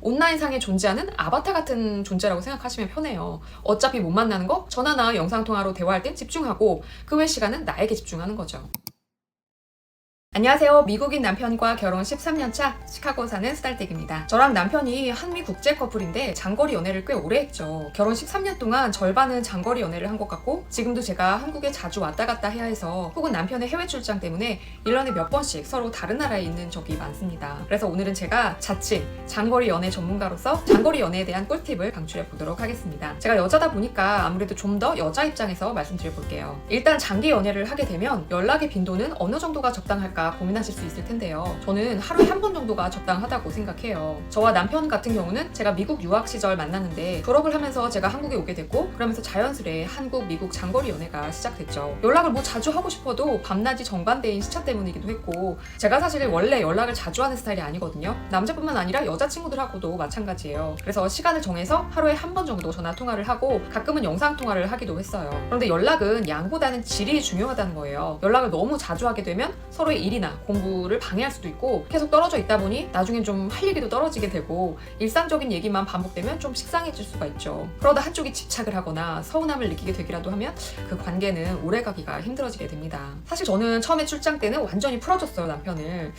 온라인상에 존재하는 아바타 같은 존재라고 생각하시면 편해요. 어차피 못 만나는 거 전화나 영상통화로 대화할 땐 집중하고 그 외 시간은 나에게 집중하는 거죠. 안녕하세요. 미국인 남편과 결혼 13년 차 시카고 사는 스달댁입니다. 저랑 남편이 한미 국제 커플인데 장거리 연애를 꽤 오래 했죠. 결혼 13년 동안 절반은 장거리 연애를 한 것 같고 지금도 제가 한국에 자주 왔다 갔다 해야 해서 혹은 남편의 해외 출장 때문에 1년에 몇 번씩 서로 다른 나라에 있는 적이 많습니다. 그래서 오늘은 제가 자칭 장거리 연애 전문가로서 장거리 연애에 대한 꿀팁을 강추해 보도록 하겠습니다. 제가 여자다 보니까 아무래도 좀 더 여자 입장에서 말씀드려 볼게요. 일단 장기 연애를 하게 되면 연락의 빈도는 어느 정도가 적당할까 고민하실 수 있을 텐데요. 저는 하루에 한 번 정도가 적당하다고 생각해요. 저와 남편 같은 경우는 제가 미국 유학 시절 만났는데 졸업을 하면서 제가 한국에 오게 됐고 그러면서 자연스레 한국, 미국 장거리 연애가 시작됐죠. 연락을 뭐 자주 하고 싶어도 밤낮이 정반대인 시차 때문이기도 했고 제가 사실 원래 연락을 자주 하는 스타일이 아니거든요. 남자뿐만 아니라 여자친구들하고도 마찬가지예요. 그래서 시간을 정해서 하루에 한 번 정도 전화 통화를 하고 가끔은 영상 통화를 하기도 했어요. 그런데 연락은 양보다는 질이 중요하다는 거예요. 연락을 너무 자주 하게 되면 서로의 일이나 공부를 방해할 수도 있고 계속 떨어져 있다 보니 나중엔 좀 할 얘기도 떨어지게 되고 일상적인 얘기만 반복되면 좀 식상해질 수가 있죠. 그러다 한쪽이 집착을 하거나 서운함을 느끼게 되기라도 하면 그 관계는 오래가기가 힘들어지게 됩니다. 사실 저는 처음에 출장 때는 완전히 풀어줬어요, 남편을.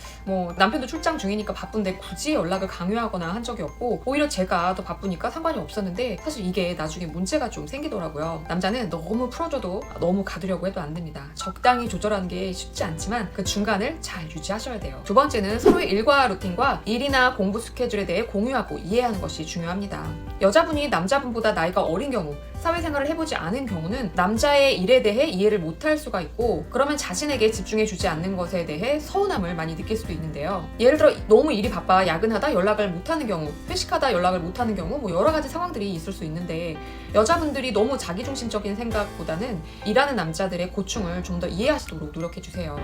남편도 출장 중이니까 바쁜데 굳이 연락을 강요하거나 한 적이 없고 오히려 제가 더 바쁘니까 상관이 없었는데 사실 이게 나중에 문제가 좀 생기더라고요. 남자는 너무 풀어줘도 너무 가두려고 해도 안 됩니다. 적당히 조절하는 게 쉽지 않지만 그 중간을 잘 유지하셔야 돼요. 두 번째는 서로의 일과 루틴과 일이나 공부 스케줄에 대해 공유하고 이해하는 것이 중요합니다. 여자분이 남자분보다 나이가 어린 경우 사회생활을 해보지 않은 경우는 남자의 일에 대해 이해를 못할 수가 있고 그러면 자신에게 집중해주지 않는 것에 대해 서운함을 많이 느낄 수도 있는데요. 예를 들어 너무 일이 바빠 야근하다 연락을 못하는 경우, 회식하다 연락을 못하는 경우 여러 가지 상황들이 있을 수 있는데 여자분들이 너무 자기중심적인 생각보다는 일하는 남자들의 고충을 좀 더 이해하시도록 노력해주세요.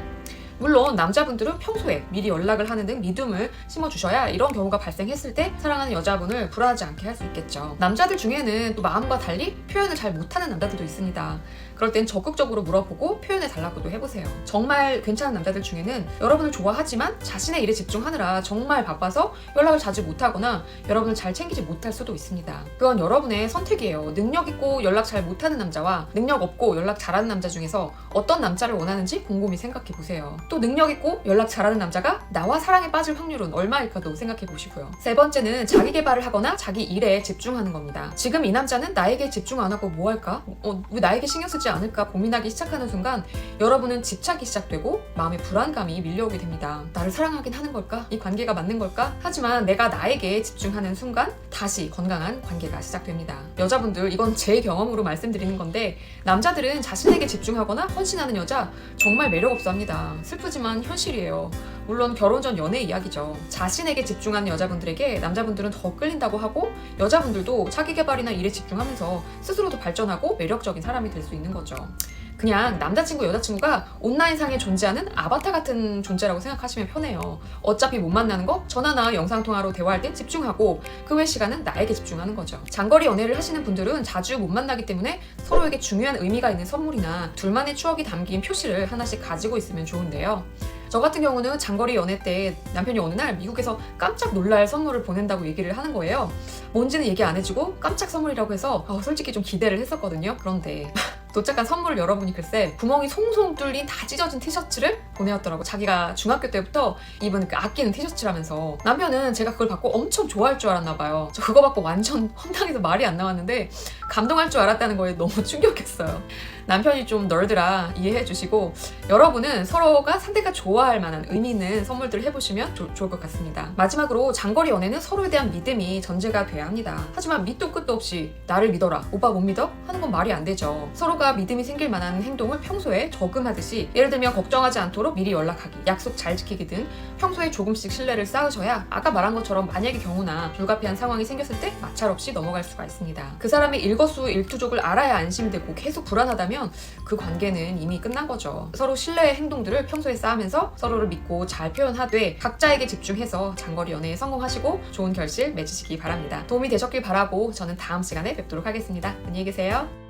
물론 남자분들은 평소에 미리 연락을 하는 등 믿음을 심어주셔야 이런 경우가 발생했을 때 사랑하는 여자분을 불안하지 않게 할 수 있겠죠. 남자들 중에는 또 마음과 달리 표현을 잘 못하는 남자들도 있습니다. 그럴 땐 적극적으로 물어보고 표현해달라고도 해보세요. 정말 괜찮은 남자들 중에는 여러분을 좋아하지만 자신의 일에 집중하느라 정말 바빠서 연락을 자주 못하거나 여러분을 잘 챙기지 못할 수도 있습니다. 그건 여러분의 선택이에요. 능력 있고 연락 잘 못하는 남자와 능력 없고 연락 잘하는 남자 중에서 어떤 남자를 원하는지 곰곰이 생각해보세요. 또 능력 있고 연락 잘하는 남자가 나와 사랑에 빠질 확률은 얼마일까도 생각해 보시고요. 세 번째는 자기 개발을 하거나 자기 일에 집중하는 겁니다. 지금 이 남자는 나에게 집중 안 하고 뭐 할까? 왜 나에게 신경 쓰지 않을까 고민하기 시작하는 순간 여러분은 집착이 시작되고 마음의 불안감이 밀려오게 됩니다. 나를 사랑하긴 하는 걸까? 이 관계가 맞는 걸까? 하지만 내가 나에게 집중하는 순간 다시 건강한 관계가 시작됩니다. 여자분들 이건 제 경험으로 말씀드리는 건데 남자들은 자신에게 집중하거나 헌신하는 여자 정말 매력 없어 합니다. 슬프지만 현실이에요. 물론 결혼 전 연애 이야기죠. 자신에게 집중하는 여자분들에게 남자분들은 더 끌린다고 하고 여자분들도 자기 개발이나 일에 집중하면서 스스로도 발전하고 매력적인 사람이 될 수 있는 거죠. 그냥 남자친구, 여자친구가 온라인상에 존재하는 아바타 같은 존재라고 생각하시면 편해요. 어차피 못 만나는 거 전화나 영상통화로 대화할 땐 집중하고 그 외 시간은 나에게 집중하는 거죠. 장거리 연애를 하시는 분들은 자주 못 만나기 때문에 서로에게 중요한 의미가 있는 선물이나 둘만의 추억이 담긴 표시를 하나씩 가지고 있으면 좋은데요. 저 같은 경우는 장거리 연애 때 남편이 어느 날 미국에서 깜짝 놀랄 선물을 보낸다고 얘기를 하는 거예요. 뭔지는 얘기 안 해주고 깜짝 선물이라고 해서 솔직히 좀 기대를 했었거든요. 그런데 도착한 선물을 열어보니 글쎄 구멍이 송송 뚫린 다 찢어진 티셔츠를 보내왔더라고. 자기가 중학교 때부터 입은 그 아끼는 티셔츠라면서. 남편은 제가 그걸 받고 엄청 좋아할 줄 알았나 봐요. 저 그거 받고 완전 황당해서 말이 안 나왔는데 감동할 줄 알았다는 거에 너무 충격했어요. 남편이 좀 널드라 이해해 주시고 여러분은 서로가 상대가 좋아할 만한 의미 있는 선물들을 해보시면 좋을 것 같습니다. 마지막으로 장거리 연애는 서로에 대한 믿음이 전제가 돼야 합니다. 하지만 밑도 끝도 없이 나를 믿어라, 오빠 못 믿어? 하는 건 말이 안 되죠. 서로가 믿음이 생길 만한 행동을 평소에 저금하듯이 예를 들면 걱정하지 않도록 미리 연락하기, 약속 잘 지키기 등 평소에 조금씩 신뢰를 쌓으셔야 아까 말한 것처럼 만약의 경우나 불가피한 상황이 생겼을 때 마찰 없이 넘어갈 수가 있습니다. 그 사람의 일거수일투족을 알아야 안심이 되고 계속 불안하다면 그 관계는 이미 끝난 거죠. 서로 신뢰의 행동들을 평소에 쌓으면서 서로를 믿고 잘 표현하되 각자에게 집중해서 장거리 연애에 성공하시고 좋은 결실 맺으시기 바랍니다. 도움이 되셨길 바라고 저는 다음 시간에 뵙도록 하겠습니다. 안녕히 계세요.